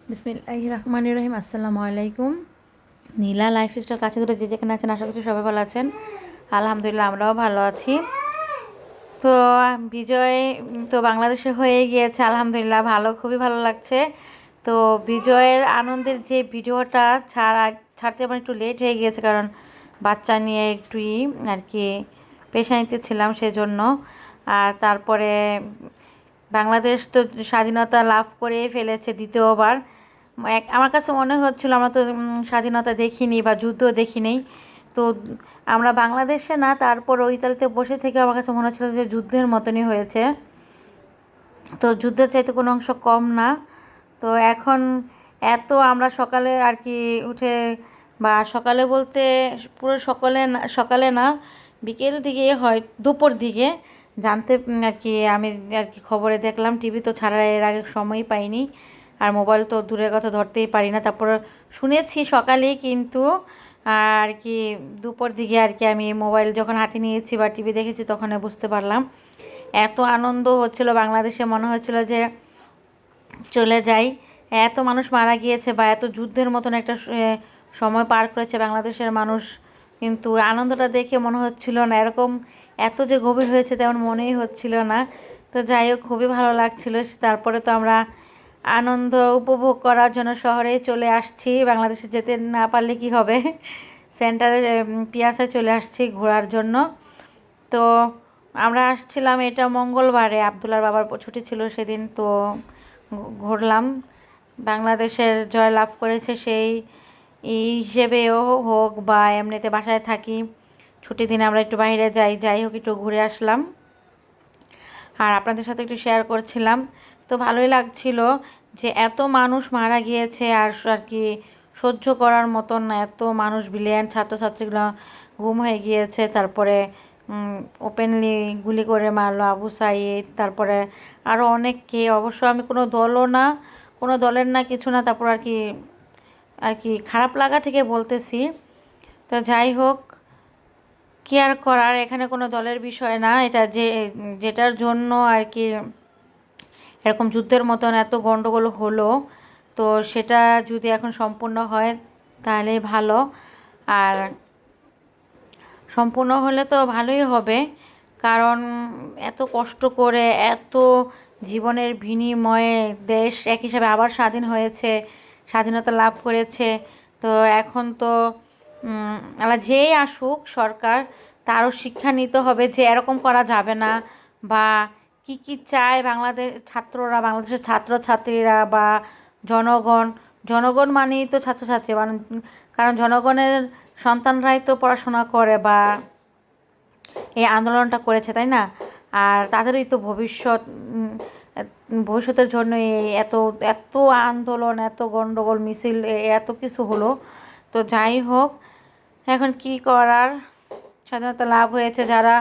বিসমিল্লাহির রহমানির রহিম। আসসালামু আলাইকুম। নীলা লাইফস্টাইল কাছে ধরে যে যেখানে আছেন আশা করছি সবাই ভালো আছেন। আলহামদুলিল্লাহ আমরাও ভালো আছি। তো বিজয় তো বাংলাদেশে হয়ে গিয়েছে, আলহামদুলিল্লাহ খুবই ভালো লাগছে। তো বিজয়ের আনন্দের যে ভিডিওটা ছাড়তে আমার একটু লেট হয়ে গিয়েছে, কারণ বাচ্চা নিয়ে একটুই আর কি পেশানিতে ছিলাম সেজন্য। আর তারপরে বাংলাদেশ তো স্বাধীনতা লাভ করে ফেলেছে দ্বিতীয়বার। আমার কাছে মনে হচ্ছিল আমরা তো স্বাধীনতা দেখিনি বা যুদ্ধ দেখিনি। তো আমরা বাংলাদেশে না, তারপর ওই ইতালিতে বসে থেকে আমার কাছে মনে হচ্ছিল যে যুদ্ধের মতনই হয়েছে। তো যুদ্ধের চাইতে কোনো অংশ কম না। তো এখন এত আমরা সকালে আর কি উঠে, বা সকালে বলতে পুরো সকালে না, বিকেল দিকে হয়, দুপুর দিকে জানতে আর কি আমি আর কি খবরে দেখলাম। টিভি তো ছাড়ার এর আগে সময়ই পাইনি, আর মোবাইল তো দূরের কথা ধরতেই পারি না। তারপর শুনেছি সকালেই, কিন্তু আর কি দুপুর দিকে আর কি আমি মোবাইল যখন হাতে নিয়েছি বা টিভি দেখেছি তখন বুঝতে পারলাম। এত আনন্দ হচ্ছিল বাংলাদেশে, মনে হচ্ছিল যে চলে যাই। এত মানুষ মারা গিয়েছে বা এত যুদ্ধের মতন একটা সময় পার করেছে বাংলাদেশের মানুষ, কিন্তু আনন্দটা দেখে মনে হচ্ছিল না এরকম এত যে গভীর হয়েছে তেমন মনেই হচ্ছিল না। তো যাই হোক, খুবই ভালো লাগছিল। তারপরে তো আমরা আনন্দ উপভোগ করার জন্য শহরে চলে আসছি। বাংলাদেশে যেতে না পারলে কি হবে, সেন্টারে পিয়াসায় চলে আসছি ঘোরার জন্য। তো আমরা আসছিলাম এটা মঙ্গলবারে, আবদুল্লার বাবার ছুটি ছিল সেদিন। তো ঘুরলাম, বাংলাদেশের জয় লাভ করেছে সেই এই হিসেবেও হোক বা এমনিতে বাসায় থাকি, ছুটির দিনে আমরা একটু বাইরে যাই হোক একটু ঘুরে আসলাম, আর আপনাদের সাথে একটু শেয়ার করছিলাম। তো ভালোই লাগছিল যে এত মানুষ মারা গিয়েছে, আর আর কি সহ্য করার মতন না। এত মানুষ, ব্রিলিয়ান্ট ছাত্রছাত্রীগুলো গুম হয়ে গিয়েছে। তারপরে ওপেনলি গুলি করে মারলো আবু সাইদ, তারপরে আরও অনেককে। অবশ্য আমি কোনো দলও না, কোনো দলের না, কিছু না। তারপর আর কি খারাপ লাগা থেকে বলতেছি। তো যাই হোক, কি আর করার, এখানে কোনো দলের বিষয় না। এটা যেটার জন্য আর কি এরকম যুদ্ধের মতন এত গণ্ডগোল হলো, তো সেটা যদি এখন সম্পূর্ণ হয় তাহলেই ভালো। আর সম্পূর্ণ হলে তো ভালোই হবে, কারণ এত কষ্ট করে এত জীবনের বিনিময়ে দেশ এক হিসাবে আবার স্বাধীন হয়েছে, স্বাধীনতা লাভ করেছে। তো এখন তো আল্লাহ যেই আসুক সরকার, তারও শিক্ষা নিতে হবে যে এরকম করা যাবে না। বা কি কি চায় বাংলাদেশের ছাত্রছাত্রীরা বা জনগণ। জনগণ মানেই তো ছাত্রছাত্রী, মানে কারণ জনগণের সন্তানরাই তো পড়াশোনা করে বা এই আন্দোলনটা করেছে, তাই না? আর তাদেরই তো ভবিষ্যতের জন্য এই এত এত আন্দোলন, এত গণ্ডগোল, মিছিল, এত কিছু হলো। তো যাই হোক, এখন কি করার, স্বাধীনতা লাভ হয়েছে। যারা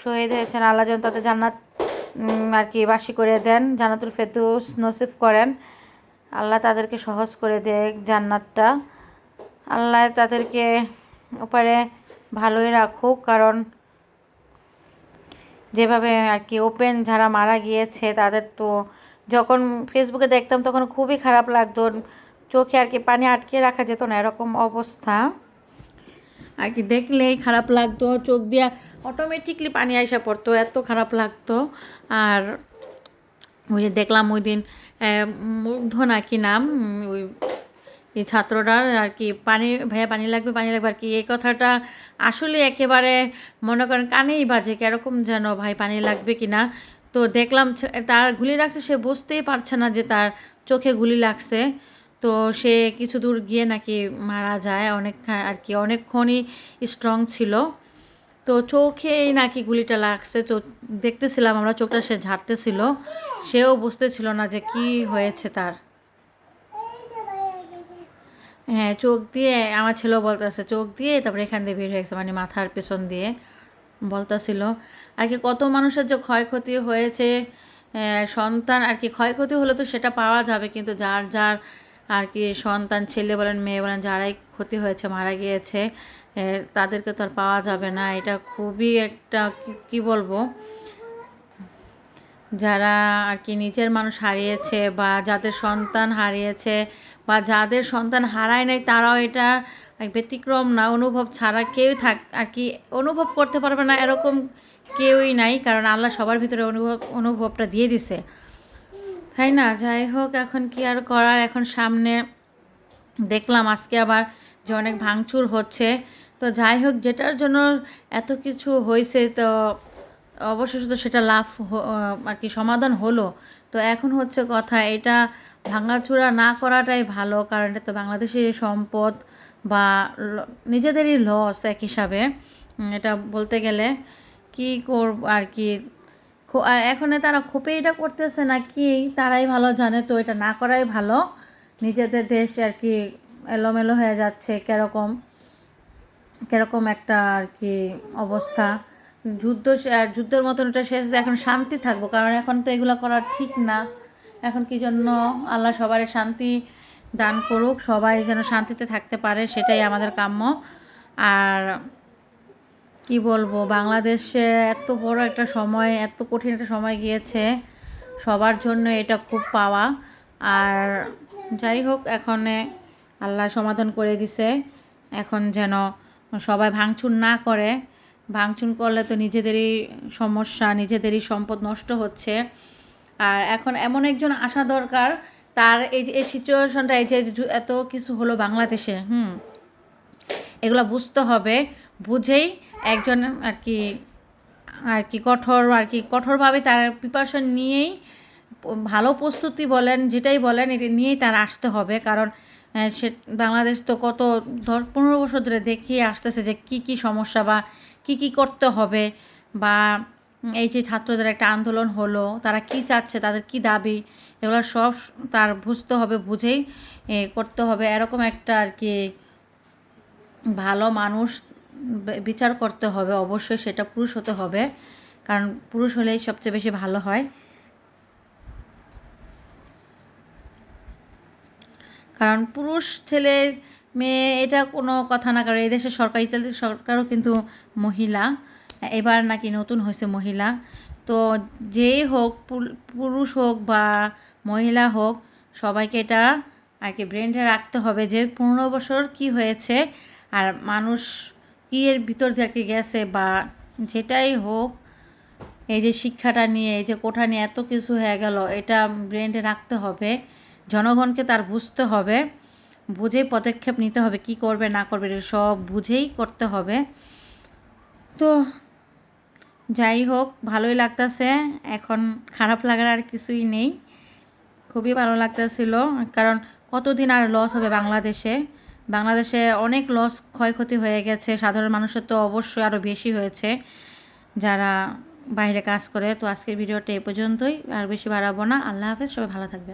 শহীদ হয়েছেন আল্লাহ যেন তাদের জান্নাত আর কি বাসী করে দেন, জান্নাতুল ফেরদৌস নসিব করেন। আল্লাহ তাদেরকে সহজ করে দেয় জান্নাতটা। আল্লাহ তাদেরকে ওপারে ভালোই রাখুক, কারণ যেভাবে আর কি ওপেন যারা মারা গিয়েছে তাদের তো যখন ফেসবুকে দেখতাম তখন খুবই খারাপ লাগতো। চোখে আর কি পানি আটকে রাখা যেত না, এরকম অবস্থা আর কি। দেখলেই খারাপ লাগতো, চোখ দিয়ে অটোমেটিকলি পানি আইসা পড়তো, এত খারাপ লাগতো। আর ওই যে দেখলাম ওই দিন মুগ্ধ নাকি নাম, ওই এই ছাত্রটার আর কি ভাইয়া পানি লাগবে আর কি, এই কথাটা আসলে একেবারে মনে করেন কানেই বাজে, কীরকম যেন ভাই পানি লাগবে কি না। তো দেখলাম তার গুলি লাগছে, সে বুঝতেই পারছে না যে তার চোখে গুলি লাগছে। তো সে কিছু দূর গিয়ে নাকি মারা যায়, আর কি অনেকক্ষণই স্ট্রং ছিল। তো চোখেই নাকি গুলিটা লাগছে। দেখতেছিলাম আমরা, চোখটা সে ঝাড়তেছিল, সেও বুঝতেছিল না যে কি হয়েছে তার। হ্যাঁ, চোখ দিয়ে আমার ছেলেও বলতেছে, চোখ দিয়ে তারপরে এখান দিয়ে বের হয়ে গেছে, মানে মাথার পেছন দিয়ে বলতেছিল। আর কি কত মানুষের যে ক্ষয়ক্ষতি হয়েছে, সন্তান আর কি ক্ষয়ক্ষতি হলে তো সেটা পাওয়া যাবে, কিন্তু যার যার আর কি সন্তান, ছেলে বলেন মেয়ে বলেন, যারাই ক্ষতি হয়েছে মারা গিয়েছে, তাদেরকে তো আর পাওয়া যাবে না। এটা খুবই একটা কি বলবো, যারা আর কি নিজের মানুষ হারিয়েছে বা যাদের সন্তান হারিয়েছে বা যাদের সন্তান হারায় নাই তারাও এটা এক ব্যতিক্রম না, অনুভব ছাড়া কেউ আর কি অনুভব করতে পারবে না এরকম কেউই নাই, কারণ আল্লাহ সবার ভিতরে অনুভবটা দিয়ে দিছে, তাই না? যাই হোক, এখন কি আর করার, এখন সামনে দেখলাম আজকে আবার যে অনেক ভাঙচুর হচ্ছে। তো যাই হোক, যেটার জন্য এত কিছু হয়েছে, তো অবশেষে তো সেটা আর কি সমাধান হলো। তো এখন হচ্ছে কথা, এটা ভাঙাচোরা না করাটাই ভালো, কারণ এটা তো বাংলাদেশের সম্পদ বা নিজেদেরই লস এক হিসাবে, এটা বলতে গেলে কি করব আর কি। আর এখন তারা খোপে এটা করতেছে না কি তারাই ভালো জানে, তো এটা না করাই ভালো। নিজেদের দেশ আর কি এলোমেলো হয়ে যাচ্ছে, কীরকম কীরকম একটা আর কি অবস্থা। যুদ্ধের মতন এটা শেষ, এখন শান্তি থাকবো, কারণ এখন তো এগুলো করা ঠিক না। এখন কি জন্য আল্লাহ সবারই শান্তি দান করুক, সবাই যেন শান্তিতে থাকতে পারে, সেটাই আমাদের কাম্য। আর কি বলবো, বাংলাদেশে এত বড় একটা সময়, এত কঠিন একটা সময় গিয়েছে, সবার জন্য এটা খুব পাওয়া। আর যাই হোক, এখন আল্লাহ সমাধান করে দিছে, এখন যেন সবাই ভাঙচুর না করে। ভাঙচুর করলে তো নিজেদেরই সমস্যা, নিজেদেরই সম্পদ নষ্ট হচ্ছে। আর এখন এমন একজন আসা দরকার, তার এই যে এই সিচুয়েশনটা, এই যে এত কিছু হলো বাংলাদেশে, এগুলো বুঝতে হবে, বুঝেই একজন আর কি কঠোরভাবে তার প্রিপারেশন নিয়েই, ভালো প্রস্তুতি বলেন যেটাই বলেন, এটা নিয়েই তার আসতে হবে। কারণ সে বাংলাদেশ তো কত 15 বছর ধরে দেখিয়ে আসতেছে যে কি কি সমস্যা বা কি কি করতে হবে, বা এই যে ছাত্রদের একটা আন্দোলন হলো, তারা কি চাচ্ছে, তাদের কি দাবি, এগুলো সব তার বুঝতে হবে, বুঝেই করতে হবে। এরকম একটা আর কি ভালো মানুষ বিচার করতে হবে, অবশ্যই সেটা পুরুষ হতে হবে, কারণ পুরুষ হলেই সবচেয়ে বেশি ভালো হয়। কারণ পুরুষ ছেলে মেয়ে এটা কোনো কথা না, কারণ এই দেশের সরকার, ইতালির সরকারও কিন্তু মহিলা, এবার নাকি নতুন হয়েছে মহিলা। তো যেই হোক, পুরুষ হোক বা মহিলা হোক, সবাইকে এটা আর কি ব্রেনে রাখতে হবে যে 15 বছর কি হয়েছে, আর মানুষ কি এর ভিতর থেকে গেছে, বা যেটাই হোক, এই যে শিক্ষাটা নিয়ে, এই যে কোঠা নিয়ে এত কিছু হয়ে গেল, এটা ব্রেনে রাখতে হবে। জনগণকে তার বুঝতে হবে, বুঝেই পদক্ষেপ নিতে হবে, কি করবে না করবে সব বুঝেই করতে হবে। তো যাই হোক, ভালোই লাগতেছে, এখন খারাপ লাগার আর কিছুই নেই, খুবই ভালো লাগতেছিল। কারণ কতদিন আর লস হবে বাংলাদেশে, বাংলাদেশে অনেক লস, ক্ষয়ক্ষতি হয়ে গেছে, সাধারণ মানুষের তো অবশ্যই আরও বেশি হয়েছে যারা বাইরে কাজ করে। তো আজকের ভিডিওটা এ পর্যন্তই, আর বেশি বাড়াবো না। আল্লাহ হাফেজ, সবাই ভালো থাকবেন।